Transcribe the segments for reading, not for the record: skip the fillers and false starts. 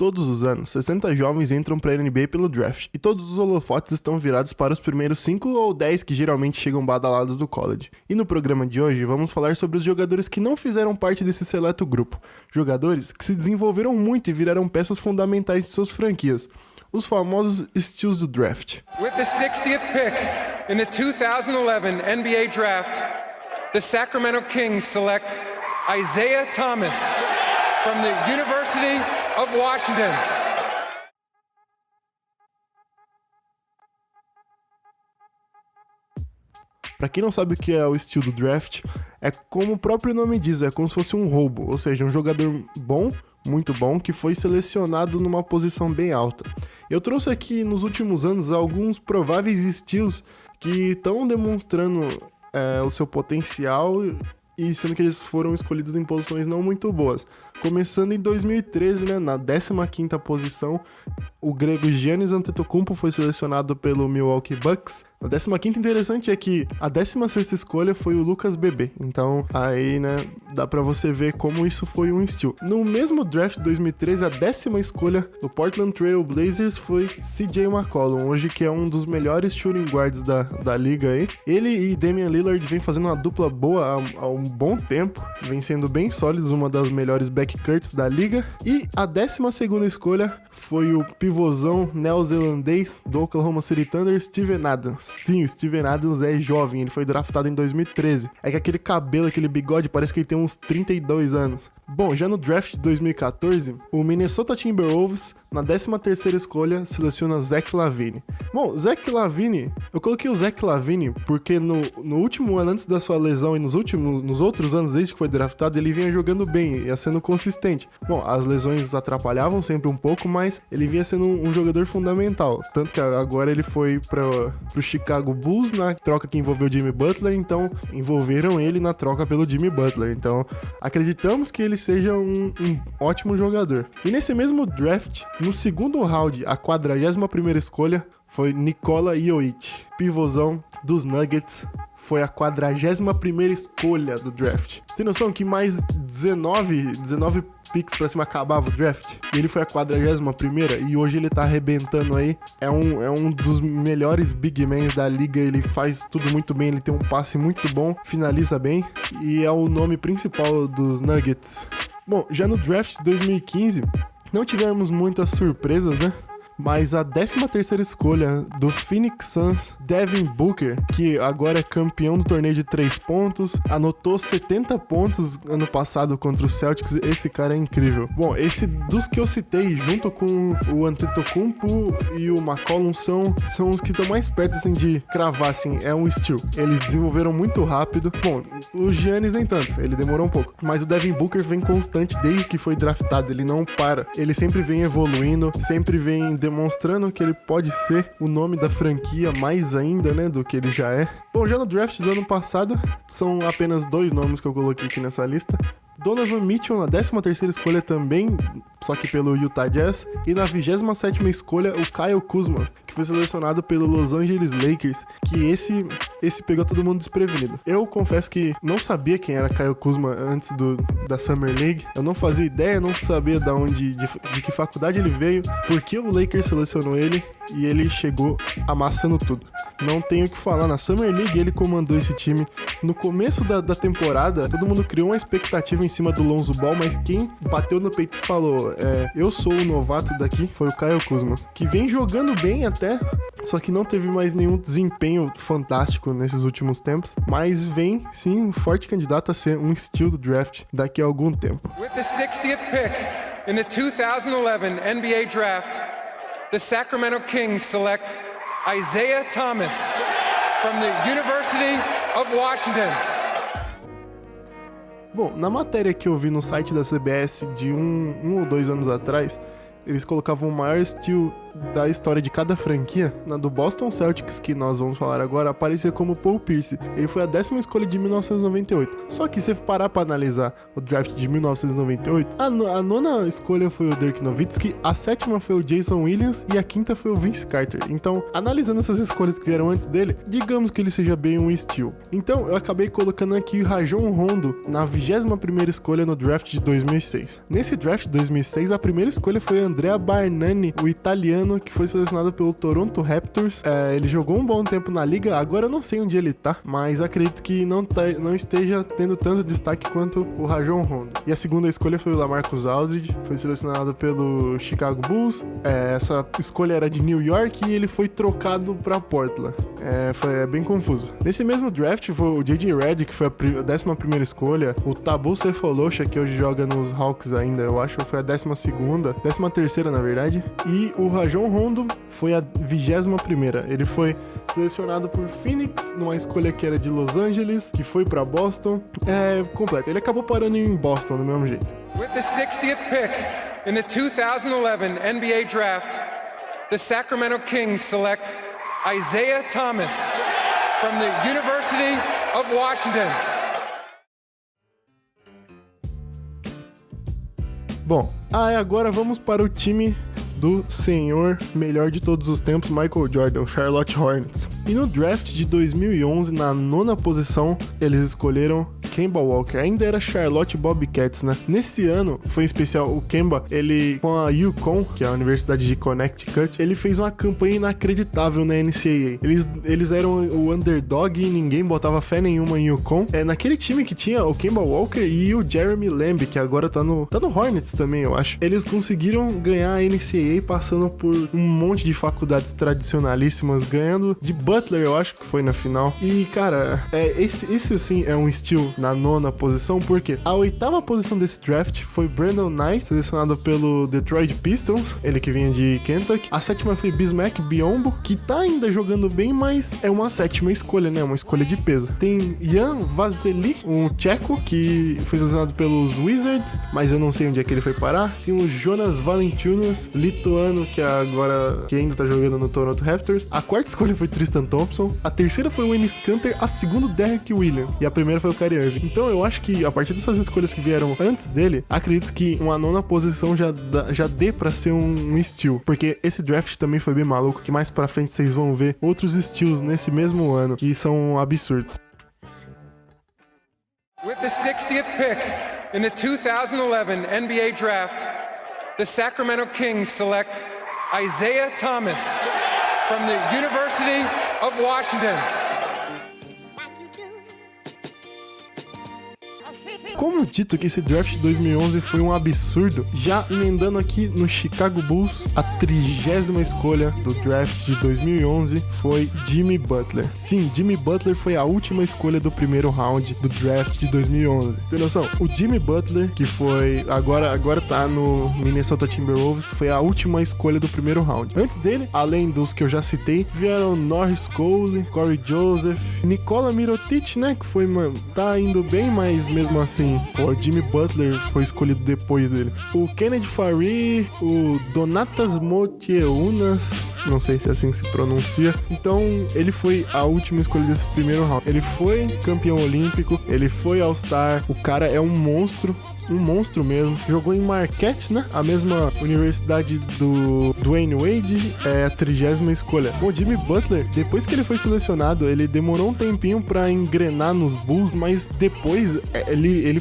Todos os anos, 60 jovens entram para a NBA pelo draft, e todos os holofotes estão virados para os primeiros 5 ou 10 que geralmente chegam badalados do college. E no programa de hoje, vamos falar sobre os jogadores que não fizeram parte desse seleto grupo. Jogadores que se desenvolveram muito e viraram peças fundamentais de suas franquias. Os famosos steals do draft. With the 60th pick in the 2011 NBA Draft, the Sacramento Kings select Isaiah Thomas from the University of Washington. Para quem não sabe o que é o steal do draft, é como o próprio nome diz, é como se fosse um roubo, ou seja, um jogador bom, muito bom, que foi selecionado numa posição bem alta. Eu trouxe aqui nos últimos anos alguns prováveis steals que estão demonstrando o seu potencial e sendo que eles foram escolhidos em posições não muito boas. Começando em 2013, né, na 15ª posição, o grego Giannis Antetokounmpo foi selecionado pelo Milwaukee Bucks. A 15ª interessante é que a 16ª escolha foi o Lucas Bebê. Então, aí, né, dá pra você ver como isso foi um steal. No mesmo draft de 2013, a 10ª escolha do Portland Trail Blazers foi CJ McCollum, hoje que é um dos melhores shooting guards da liga aí. Ele e Damian Lillard vem fazendo uma dupla boa há um bom tempo, vem sendo bem sólidos, uma das melhores backcourts da liga. E a 12ª escolha foi o pivôzão neozelandês do Oklahoma City Thunder, Steven Adams. Sim, o Steven Adams é jovem, ele foi draftado em 2013. É que aquele cabelo, aquele bigode, parece que ele tem uns 32 anos. Bom, já no draft de 2014, o Minnesota Timberwolves, na 13ª escolha, seleciona Zach LaVine. Bom, Zach LaVine, eu coloquei o Zach LaVine porque no último ano antes da sua lesão e nos outros anos desde que foi draftado, ele vinha jogando bem, ia sendo consistente. Bom, as lesões atrapalhavam sempre um pouco, mas ele vinha sendo um jogador fundamental. Tanto que agora ele foi pro Chicago Bulls na troca que envolveu o Jimmy Butler, então envolveram ele na troca pelo Jimmy Butler. Então acreditamos que ele seja um ótimo jogador. E nesse mesmo draft, no segundo round, a 41ª escolha foi Nikola Jokic, pivôzão dos Nuggets. Foi a 41ª escolha do draft. Tem noção que mais 19 picks pra cima acabava o draft? E ele foi a 41ª e hoje ele tá arrebentando aí. É um dos melhores big men da liga, ele faz tudo muito bem, ele tem um passe muito bom, finaliza bem e é o nome principal dos Nuggets. Bom, já no draft de 2015, não tivemos muitas surpresas, né? Mas a 13ª escolha do Phoenix Suns, Devin Booker, que agora é campeão do torneio de 3 pontos, anotou 70 pontos ano passado contra o Celtics, esse cara é incrível. Bom, esse dos que eu citei, junto com o Antetokounmpo e o McCollum, são os que estão mais perto assim, de cravar, assim, é um steal. Eles desenvolveram muito rápido. Bom, o Giannis nem tanto, ele demorou um pouco. Mas o Devin Booker vem constante desde que foi draftado, ele não para. Ele sempre vem evoluindo, sempre vem demonstrando que ele pode ser o nome da franquia mais ainda, né, do que ele já é. Bom, já no draft do ano passado, são apenas 2 nomes que eu coloquei aqui nessa lista. Donovan Mitchell na 13ª escolha também, só que pelo Utah Jazz. E na 27ª escolha, o Kyle Kuzma, que foi selecionado pelo Los Angeles Lakers, que esse pegou todo mundo desprevenido. Eu confesso que não sabia quem era Kyle Kuzma antes da Summer League. Eu não fazia ideia, não sabia de que faculdade ele veio, porque o Lakers selecionou ele e ele chegou amassando tudo. Não tenho o que falar, na Summer League ele comandou esse time. No começo da temporada, todo mundo criou uma expectativa em cima do Lonzo Ball, mas quem bateu no peito e falou, eu sou o novato daqui, foi o Kyle Kuzma, que vem jogando bem até, só que não teve mais nenhum desempenho fantástico nesses últimos tempos, mas vem sim um forte candidato a ser um steal do draft daqui a algum tempo. With the 60th pick in the 2011 NBA Draft, the Sacramento Kings select Isaiah Thomas from the University of Washington. Bom, na matéria que eu vi no site da CBS de um ou 2 anos atrás, eles colocavam o maior steal da história de cada franquia. Na do Boston Celtics, que nós vamos falar agora, aparecia como Paul Pierce. Ele foi a 10ª escolha de 1998. Só que se parar pra analisar o draft de 1998, a 9ª escolha foi o Dirk Nowitzki, a 7ª foi o Jason Williams e a 5ª foi o Vince Carter. Então, analisando essas escolhas que vieram antes dele, digamos que ele seja bem um steal. Então, eu acabei colocando aqui o Rajon Rondo na 21ª escolha no draft de 2006. Nesse draft de 2006, a primeira escolha foi André Andrea Bargnani, o italiano que foi selecionado pelo Toronto Raptors. Ele jogou um bom tempo na liga, agora eu não sei onde ele tá, mas acredito que não esteja tendo tanto destaque quanto o Rajon Rondo. E a segunda escolha foi o LaMarcus Aldridge, foi selecionado pelo Chicago Bulls. Essa escolha era de New York e ele foi trocado pra Portland. Foi bem confuso. Nesse mesmo draft foi o J.J. Redick, que foi a 11ª escolha, o Thabo Sefolosha, que hoje joga nos Hawks ainda, eu acho, foi a 13ª, na verdade, e o Rajon Rondo foi a 21ª. Ele foi selecionado por Phoenix, numa escolha que era de Los Angeles, que foi pra Boston. Completo. Ele acabou parando em Boston do mesmo jeito. With the 60th pick in the 2011 NBA Draft, the Sacramento Kings select Isaiah Thomas from the University of Washington. Bom, agora vamos para o time do senhor melhor de todos os tempos, Michael Jordan, o Charlotte Hornets. E no draft de 2011, na 9ª posição, eles escolheram Kemba Walker. Ainda era Charlotte Bobcats, né? Nesse ano, foi em especial o Kemba, ele com a UConn, que é a Universidade de Connecticut, ele fez uma campanha inacreditável na NCAA. Eles eram o underdog e ninguém botava fé nenhuma em UConn. Naquele time que tinha o Kemba Walker e o Jeremy Lamb, que agora tá no Hornets também, eu acho. Eles conseguiram ganhar a NCAA passando por um monte de faculdades tradicionalíssimas, ganhando de Butler, eu acho que foi na final. E, cara, esse sim é um steal na 9ª posição, porque a 8ª posição desse draft foi Brandon Knight, selecionado pelo Detroit Pistons, ele que vinha de Kentucky. A 7ª foi Bismack Biyombo, que tá ainda jogando bem, mas é uma 7ª escolha, né? Uma escolha de peso. Tem Jan Vasily, um tcheco, que foi selecionado pelos Wizards, mas eu não sei onde é que ele foi parar. Tem o Jonas Valanciunas, lituano, que ainda tá jogando no Toronto Raptors. A 4ª escolha foi Tristan Thompson, a 3ª foi o Enes Kanter, a 2ª Derrick Williams e a 1ª foi o Kyrie Irving. Então eu acho que a partir dessas escolhas que vieram antes dele, acredito que uma 9ª posição já dê pra ser um steal, porque esse draft também foi bem maluco, que mais pra frente vocês vão ver outros steals nesse mesmo ano que são absurdos. With the 60th pick in the 2011 NBA Draft, the Sacramento Kings select Isaiah Thomas from the University of Washington. Como dito que esse draft de 2011 foi um absurdo, já emendando aqui no Chicago Bulls, a 30ª escolha do draft de 2011 foi Jimmy Butler. Sim, Jimmy Butler foi a última escolha do primeiro round do draft de 2011. Tem noção? O Jimmy Butler, que foi agora tá no Minnesota Timberwolves, foi a última escolha do primeiro round. Antes dele, além dos que eu já citei, vieram Norris Cole, Corey Joseph, Nikola Mirotic, né, que foi, tá indo bem, mas mesmo assim, o Jimmy Butler foi escolhido depois dele. O Kennedy Farid, o Donatas Motieunas, não sei se é assim que se pronuncia. Então, ele foi a última escolha desse primeiro round. Ele foi campeão olímpico, ele foi All-Star. O cara é um monstro mesmo. Jogou em Marquette, né? A mesma universidade do Dwayne Wade, é a 30ª escolha. O Jimmy Butler, depois que ele foi selecionado, ele demorou um tempinho pra engrenar nos Bulls, mas depois ele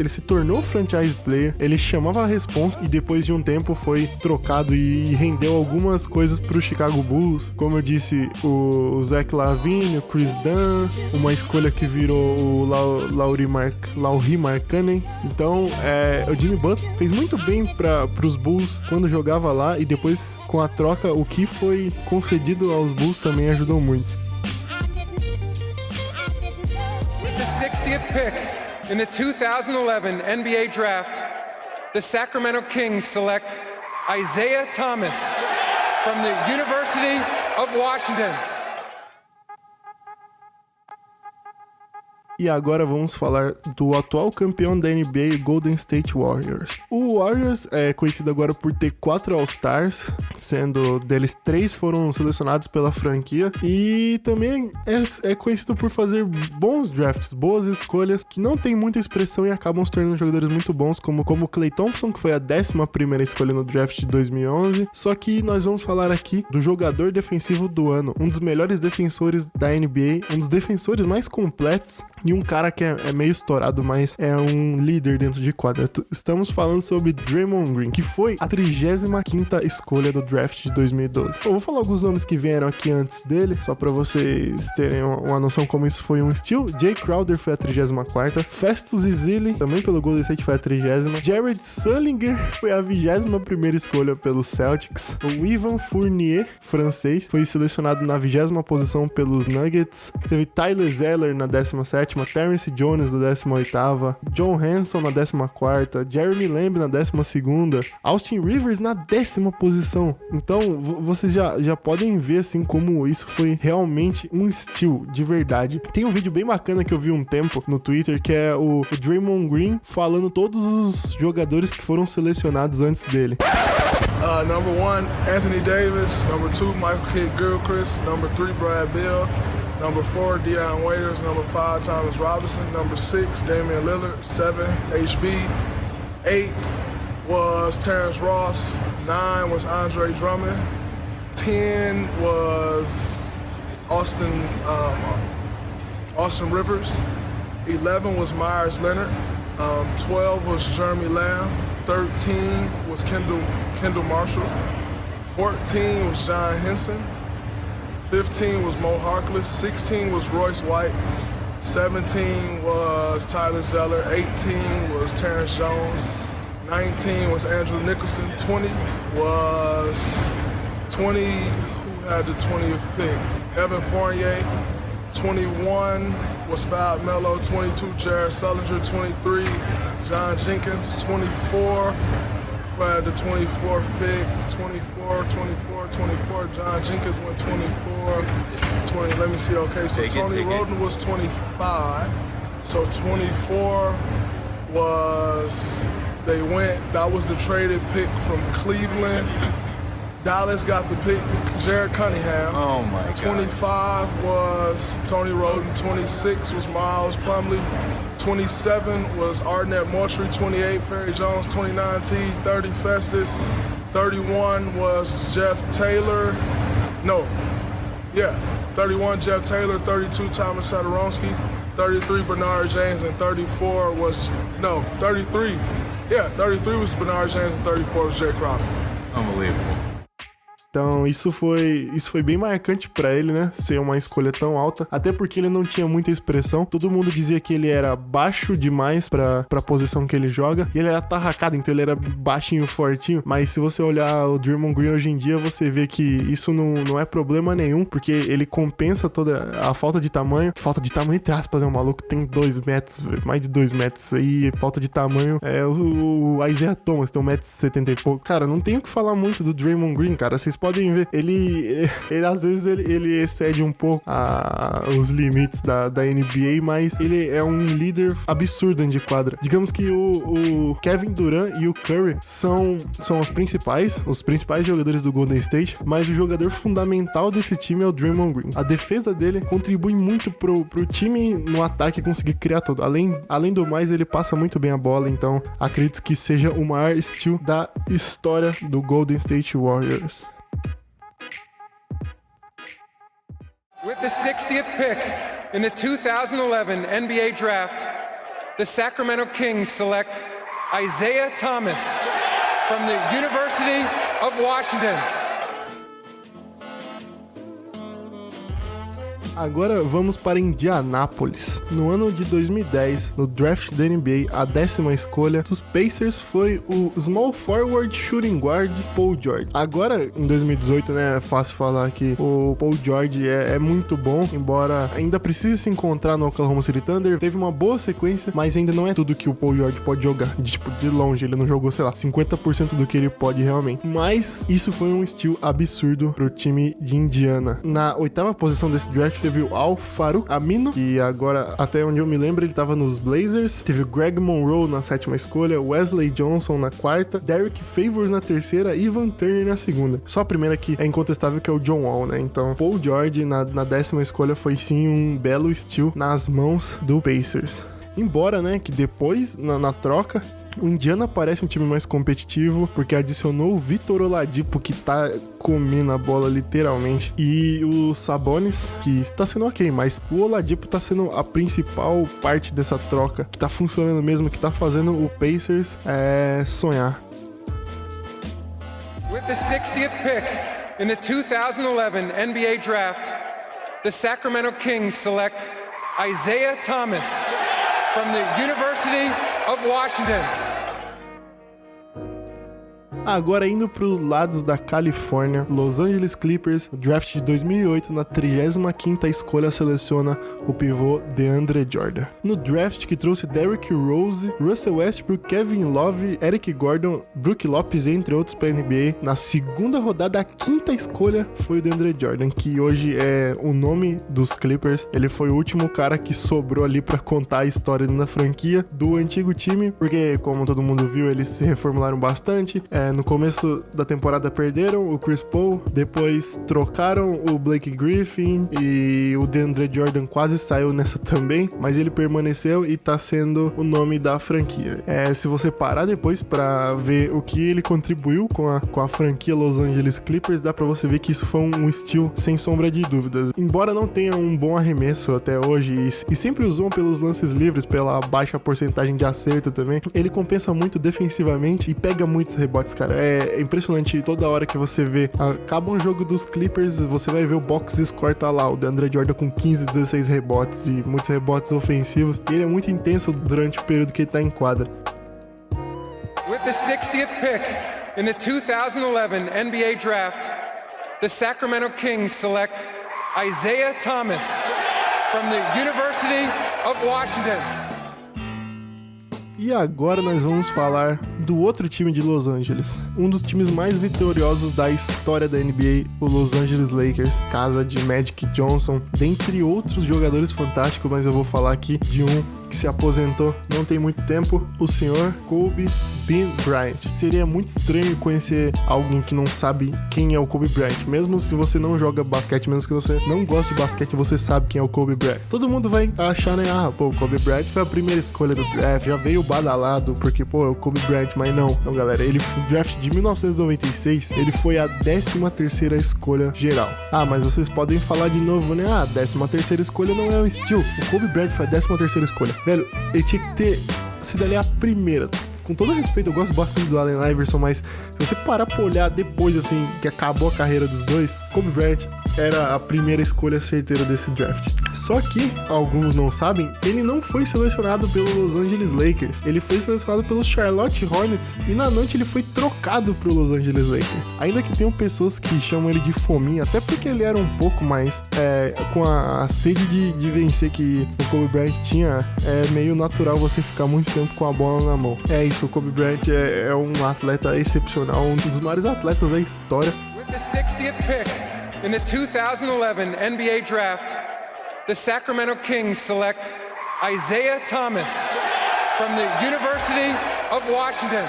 se tornou franchise player, ele chamava a responsa e depois de um tempo foi trocado e rendeu algumas coisas pro Chicago Bulls. Como eu disse, o Zach LaVine, o Chris Dunn, uma escolha que virou o Lauri Markkanen. Então, o Jimmy Butler fez muito bem pros Bulls quando jogava lá, e depois, com a troca, o que foi concedido aos Bulls também ajudou muito. With the 60th pick in the 2011 NBA Draft, the Sacramento Kings select Isaiah Thomas from the University of Washington. E agora vamos falar do atual campeão da NBA, Golden State Warriors. O Warriors é conhecido agora por ter 4 All-Stars, sendo deles 3 foram selecionados pela franquia, e também é conhecido por fazer bons drafts, boas escolhas, que não tem muita expressão e acabam se tornando jogadores muito bons, como o Klay Thompson, que foi a 11ª escolha no draft de 2011. Só que nós vamos falar aqui do jogador defensivo do ano, um dos melhores defensores da NBA, um dos defensores mais completos, e um cara que é meio estourado, mas é um líder dentro de quadra. Estamos falando sobre Draymond Green, que foi a 35ª escolha do draft de 2012. Eu vou falar alguns nomes que vieram aqui antes dele, só pra vocês terem uma noção como isso foi um steal. Jay Crowder foi a 34ª, Festus Ezeli, também pelo Golden State, foi a 30ª, Jared Sullinger foi a 21ª escolha pelo Celtics, o Ivan Fournier, francês, foi selecionado na 20ª posição pelos Nuggets, teve Tyler Zeller na 17ª, Terrence Jones na 18ª, John Hanson na 14ª, Jeremy Lamb na 12ª, Austin Rivers na 10ª posição. Então, vocês já podem ver, assim, como isso foi realmente um steal de verdade. Tem um vídeo bem bacana que eu vi um tempo no Twitter, que é o Draymond Green falando todos os jogadores que foram selecionados antes dele. Number 1, Anthony Davis. Number 2, Michael Kidd-Gilchrist. Number 3, Brad Beal. Number 4, Deion Waiters. Number 5, Thomas Robinson. Number 6, Damian Lillard. 7, HB. 8 was Terrence Ross. 9 was Andre Drummond. 10 was Austin Rivers. 11 was Myers Leonard. 12 was Jeremy Lamb. 13 was Kendall Marshall. 14 was John Henson. 15 was Mo Harkless. 16 was Royce White. 17 was Tyler Zeller. 18 was Terrence Jones. 19 was Andrew Nicholson. 20 who had the 20th pick? Evan Fournier. 21 was Fab Melo. 22 Jared Sullinger. 23 John Jenkins. 24 who had the 24th pick. 24 John Jenkins went 24. 20, let me see, okay, so Tony Roden was 25. So 24 was, that was the traded pick from Cleveland. Dallas got the pick, Jared Cunningham. Oh my God. 25 was Tony Roden. 26 was Miles Plumlee. 27 was Arnett Moultrie. 28 Perry Jones. 29 T. 30 Festus. 31 was Jeff Taylor. 31 Jeff Taylor. 32 Thomas Satoransky. 33 Bernard James, and 34 was 33. Yeah, 33 was Bernard James and 34 was Jay Crowder. Unbelievable. Então isso foi bem marcante pra ele, né? Ser uma escolha tão alta. Até porque ele não tinha muita expressão. Todo mundo dizia que ele era baixo demais pra posição que ele joga. E ele era tarracado, então ele era baixinho, fortinho. Mas se você olhar o Draymond Green hoje em dia, você vê que isso não é problema nenhum. Porque ele compensa toda a falta de tamanho. Falta de tamanho, entre aspas, né? O maluco tem 2 metros, mais de 2 metros. Aí falta de tamanho. O Isaiah Thomas tem 1,70m e pouco. Cara, não tenho o que falar muito do Draymond Green, cara. Vocês podem ver, ele às vezes ele excede um pouco os limites da NBA, mas ele é um líder absurdo dentro de quadra. Digamos que o Kevin Durant e o Curry são os principais jogadores do Golden State, mas o jogador fundamental desse time é o Draymond Green. A defesa dele contribui muito pro time no ataque conseguir criar tudo. Além do mais, ele passa muito bem a bola, então acredito que seja o maior steal da história do Golden State Warriors. With the 60th pick in the 2011 NBA Draft, the Sacramento Kings select Isaiah Thomas from the University of Washington. Agora vamos para Indianápolis. No ano de 2010, no draft da NBA, a 10ª escolha dos Pacers foi o small forward shooting guard Paul George. Agora, em 2018, né, é fácil falar que o Paul George é muito bom, embora ainda precise se encontrar no Oklahoma City Thunder. Teve uma boa sequência, mas ainda não é tudo que o Paul George pode jogar. De longe, ele não jogou, 50% do que ele pode realmente. Mas isso foi um steal absurdo pro time de Indiana. Na 8ª posição desse draft, teve o Al-Farouq Aminu, que agora, até onde eu me lembro, ele tava nos Blazers. Teve o Greg Monroe na 7ª escolha, Wesley Johnson na 4ª, Derek Favors na 3ª e Ivan Turner na 2ª. Só a primeira que é incontestável, que é o John Wall, né? Então, Paul George na 10ª escolha foi sim um belo steal nas mãos do Pacers. Embora, né, que depois, na troca, O Indiana parece um time mais competitivo, porque adicionou o Vitor Oladipo, que tá comendo a bola literalmente, e o Sabonis, que tá sendo ok, mas o Oladipo tá sendo a principal parte dessa troca, que tá funcionando mesmo, que tá fazendo o Pacers sonhar. With the 60th pick in the 2011 NBA Draft, the Sacramento Kings select Isaiah Thomas from the University of Washington. Agora indo para os lados da Califórnia, Los Angeles Clippers, no draft de 2008, na 35ª escolha, seleciona o pivô DeAndre Jordan. No draft que trouxe Derrick Rose, Russell Westbrook, Kevin Love, Eric Gordon, Brook Lopes, entre outros para a NBA, na segunda rodada, a 5ª escolha foi o DeAndre Jordan, que hoje é o nome dos Clippers. Ele foi o último cara que sobrou ali para contar a história da franquia do antigo time, porque, como todo mundo viu, eles se reformularam bastante. No começo da temporada perderam o Chris Paul, depois trocaram o Blake Griffin e o DeAndre Jordan quase saiu nessa também, mas ele permaneceu e tá sendo o nome da franquia. Se você parar depois pra ver o que ele contribuiu com a franquia Los Angeles Clippers, dá pra você ver que isso foi um steal sem sombra de dúvidas. Embora não tenha um bom arremesso até hoje e sempre usam pelos lances livres, pela baixa porcentagem de acerto também, ele compensa muito defensivamente e pega muitos rebotes, cara. É impressionante, toda hora que você vê, acaba um jogo dos Clippers, você vai ver o box score, tá lá, o DeAndre Jordan com 15, 16 rebotes e muitos rebotes ofensivos, e ele é muito intenso durante o período que ele tá em quadra. With the 60th pick in the 2011 NBA Draft, the Sacramento Kings select Isaiah Thomas from the University of Washington. E agora nós vamos falar do outro time de Los Angeles, um dos times mais vitoriosos da história da NBA, o Los Angeles Lakers, casa de Magic Johnson, dentre outros jogadores fantásticos, mas eu vou falar aqui de um que se aposentou não tem muito tempo, o senhor Kobe Bean Bryant. Seria muito estranho conhecer alguém que não sabe quem é o Kobe Bryant, mesmo se você não joga basquete, mesmo que você não goste de basquete, você sabe quem é o Kobe Bryant. Todo mundo vai achar, né, o Kobe Bryant foi a primeira escolha do draft, já veio badalado, porque, é o Kobe Bryant, mas não, galera, ele foi draft de 1996, ele foi a 13ª escolha geral. Mas vocês podem falar de novo, né, 13ª escolha não é um steal, o Kobe Bryant foi a 13ª escolha. Velho, ele tinha que ter sido ali a primeira. Com todo respeito, eu gosto bastante do Allen Iverson, mas se você parar pra olhar depois, assim, que acabou a carreira dos dois, Kobe Bryant era a primeira escolha certeira desse draft. Só que, alguns não sabem, ele não foi selecionado pelo Los Angeles Lakers. Ele foi selecionado pelo Charlotte Hornets e na noite ele foi trocado pro Los Angeles Lakers. Ainda que tenham pessoas que chamam ele de fominha, até porque ele era um pouco mais com a sede de vencer que o Kobe Bryant tinha, é meio natural você ficar muito tempo com a bola na mão. O Kobe Bryant é um atleta excepcional, um dos maiores atletas da história. With the 60th pick in the 2011 NBA Draft, the Sacramento Kings select Isaiah Thomas from the University of Washington.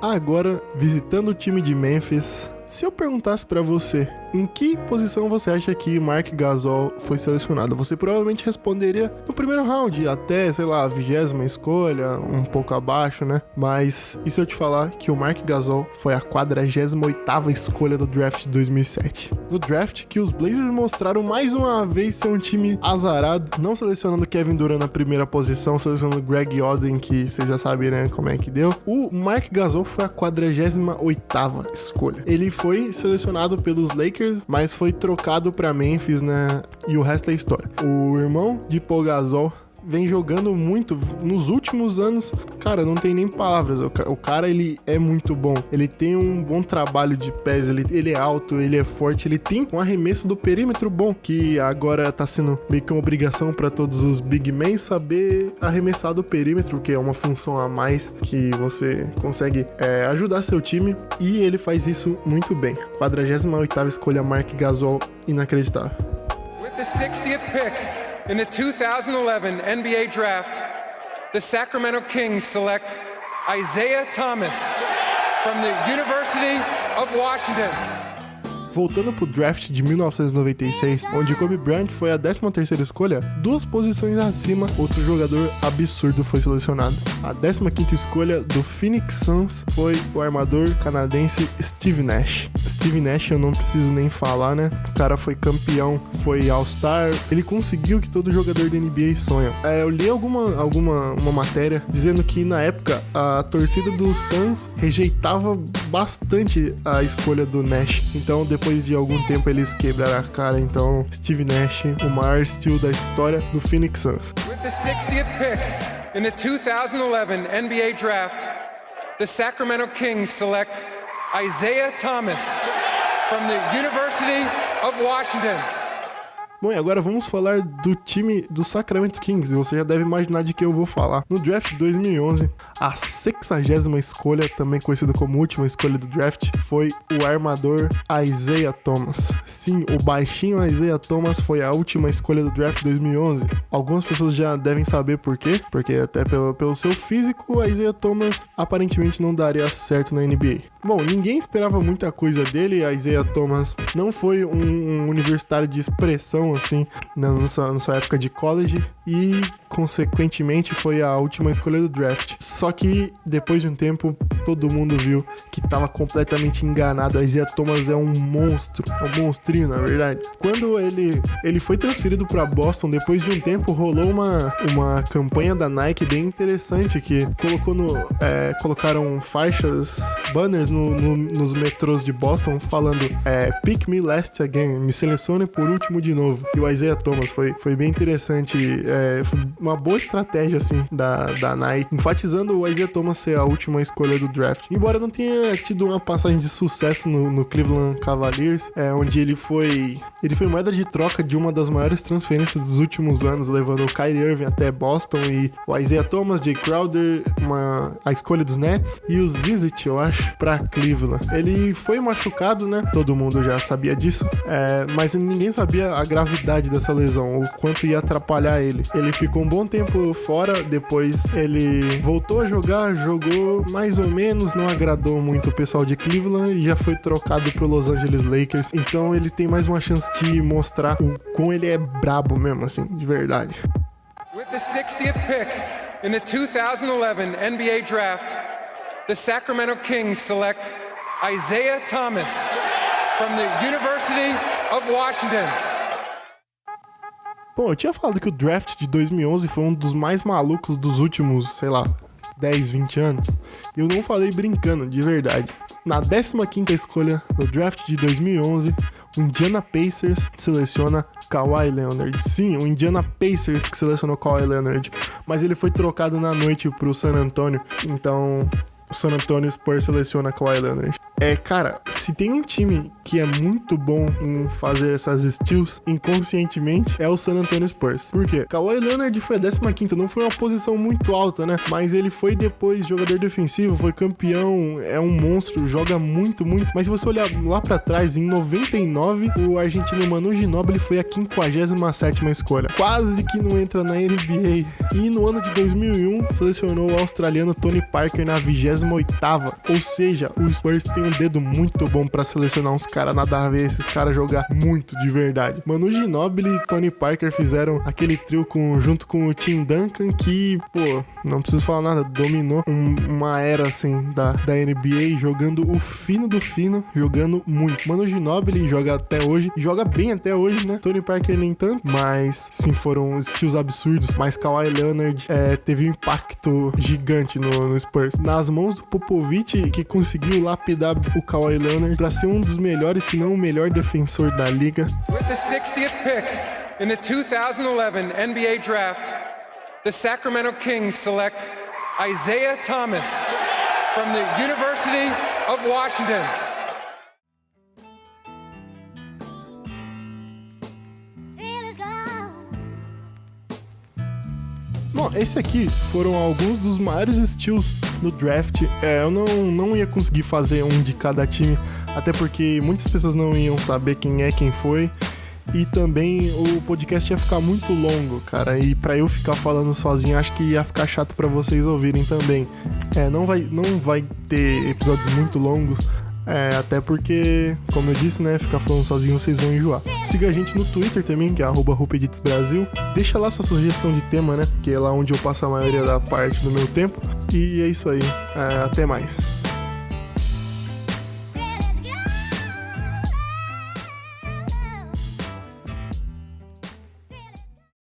Agora, visitando o time de Memphis, se eu perguntasse pra você em que posição você acha que Marc Gasol foi selecionado, você provavelmente responderia no primeiro round, até, sei lá, a 20ª escolha, um pouco abaixo, né? Mas e se eu te falar que o Marc Gasol foi a 48ª escolha do draft de 2007? No draft que os Blazers mostraram mais uma vez ser um time azarado, não selecionando Kevin Durant na primeira posição, selecionando Greg Oden, que você já sabe, né, como é que deu. O Marc Gasol foi a 48ª escolha. Ele foi selecionado pelos Lakers, mas foi trocado para Memphis, né? E o resto é história. O irmão de Paul Gasol vem jogando muito nos últimos anos. Cara, não tem nem palavras. O cara, ele é muito bom. Ele tem um bom trabalho de pés. Ele é alto, ele é forte. Ele tem um arremesso do perímetro bom, que agora tá sendo meio que uma obrigação para todos os big men saber arremessar do perímetro, que é uma função a mais que você consegue ajudar seu time. E ele faz isso muito bem. 48ª escolha, Marc Gasol, inacreditável. With the 60th pick in the 2011 NBA Draft, the Sacramento Kings select Isaiah Thomas from the University of Washington. voltando pro draft de 1996, onde Kobe Bryant foi a 13ª escolha, 2 posições acima, outro jogador absurdo foi selecionado. A 15ª escolha do Phoenix Suns foi o armador canadense Steve Nash. Steve Nash eu não preciso nem falar, né? O cara foi campeão, foi All-Star, ele conseguiu o que todo jogador da NBA sonha. Eu li uma matéria dizendo que na época a torcida do Suns rejeitava bastante a escolha do Nash. Então depois de algum tempo eles quebraram a cara. Então Steve Nash, o maior steal da história do Phoenix Suns. With the 60th pick in the 2011 NBA Draft, the Sacramento Kings select Isaiah Thomas from the University of Washington. Bom, e agora vamos falar do time do Sacramento Kings, e você já deve imaginar de que eu vou falar. No draft de 2011, a 60ª escolha, também conhecida como última escolha do draft, foi o armador Isaiah Thomas. Sim, o baixinho Isaiah Thomas foi a última escolha do draft de 2011. Algumas pessoas já devem saber por quê, porque até pelo seu físico, o Isaiah Thomas aparentemente não daria certo na NBA. Bom, ninguém esperava muita coisa dele. Isaiah Thomas não foi um universitário de expressão assim na sua época de college e consequentemente foi a última escolha do draft. Só que depois de um tempo todo mundo viu que estava completamente enganado. Isaiah Thomas é um monstro, é um monstrinho na verdade. Quando ele foi transferido para Boston, depois de um tempo rolou uma campanha da Nike bem interessante que colocaram faixas, banners nos metrôs de Boston falando Pick me last again, me selecione por último de novo. E o Isaiah Thomas foi bem interessante, foi uma boa estratégia assim da Nike, enfatizando o Isaiah Thomas ser a última escolha do draft. Embora não tenha tido uma passagem de sucesso no Cleveland Cavaliers, onde ele foi moeda de troca de uma das maiores transferências dos últimos anos, levando o Kyrie Irving até Boston e o Isaiah Thomas, Jay Crowder, a escolha dos Nets, e o Zizic, eu acho, pra Cleveland. Ele foi machucado, né? Todo mundo já sabia disso, mas ninguém sabia a gravidade dessa lesão, o quanto ia atrapalhar ele. Ele ficou um bom tempo fora, depois ele voltou a jogar, jogou mais ou menos, não agradou muito o pessoal de Cleveland e já foi trocado pro Los Angeles Lakers. Então ele tem mais uma chance de mostrar o quão ele é brabo mesmo, assim, de verdade. With the 60th pick in the 2011 NBA Draft, the Sacramento Kings select Isaiah Thomas from the University of Washington. Bom, eu tinha falado que o draft de 2011 foi um dos mais malucos dos últimos, sei lá, 10, 20 anos. Eu não falei brincando, de verdade. Na 15ª escolha do draft de 2011, o Indiana Pacers seleciona Kawhi Leonard. Sim, o Indiana Pacers que selecionou Kawhi Leonard. Mas ele foi trocado na noite pro San Antonio. Então o San Antonio Spurs seleciona Kawhi Leonard. Cara, se tem um time que é muito bom em fazer essas steals inconscientemente, é o San Antonio Spurs. Por quê? Kawhi Leonard foi a 15ª, não foi uma posição muito alta, né? Mas ele foi depois jogador defensivo, foi campeão, é um monstro, joga muito, muito. Mas se você olhar lá pra trás, em 99, o argentino Manu Ginóbili foi a 57ª escolha. Quase que não entra na NBA. E no ano de 2001, selecionou o australiano Tony Parker na 28ª. Ou seja, o Spurs tem um dedo muito bom pra selecionar uns caras nada a ver, esses caras jogar muito de verdade. Manu Ginóbili e Tony Parker fizeram aquele trio junto com o Tim Duncan que, pô, não preciso falar nada, dominou uma era assim da NBA, jogando o fino do fino, jogando muito. Manu Ginóbili joga até hoje, e joga bem até hoje, né? Tony Parker nem tanto, mas sim, foram estilos absurdos. Mas Kawhi Leonard teve um impacto gigante no Spurs. Nas mãos do Popovich, que conseguiu lapidar o Kawhi Leonard pra ser um dos melhores, se não o melhor defensor da liga. With the 60th pick in the 2011 NBA Draft, the Sacramento Kings select Isaiah Thomas from the University of Washington. Bom, esse aqui foram alguns dos maiores steals no draft. Eu não ia conseguir fazer um de cada time, até porque muitas pessoas não iam saber quem foi. E também o podcast ia ficar muito longo, cara. E pra eu ficar falando sozinho, acho que ia ficar chato pra vocês ouvirem também. Não vai ter episódios muito longos. Até porque, como eu disse, né, ficar falando sozinho vocês vão enjoar. Siga a gente no Twitter também, que é @RupeDitsBrasil. Deixa lá sua sugestão de tema, né, que é lá onde eu passo a maioria da parte do meu tempo. E é isso aí, até mais.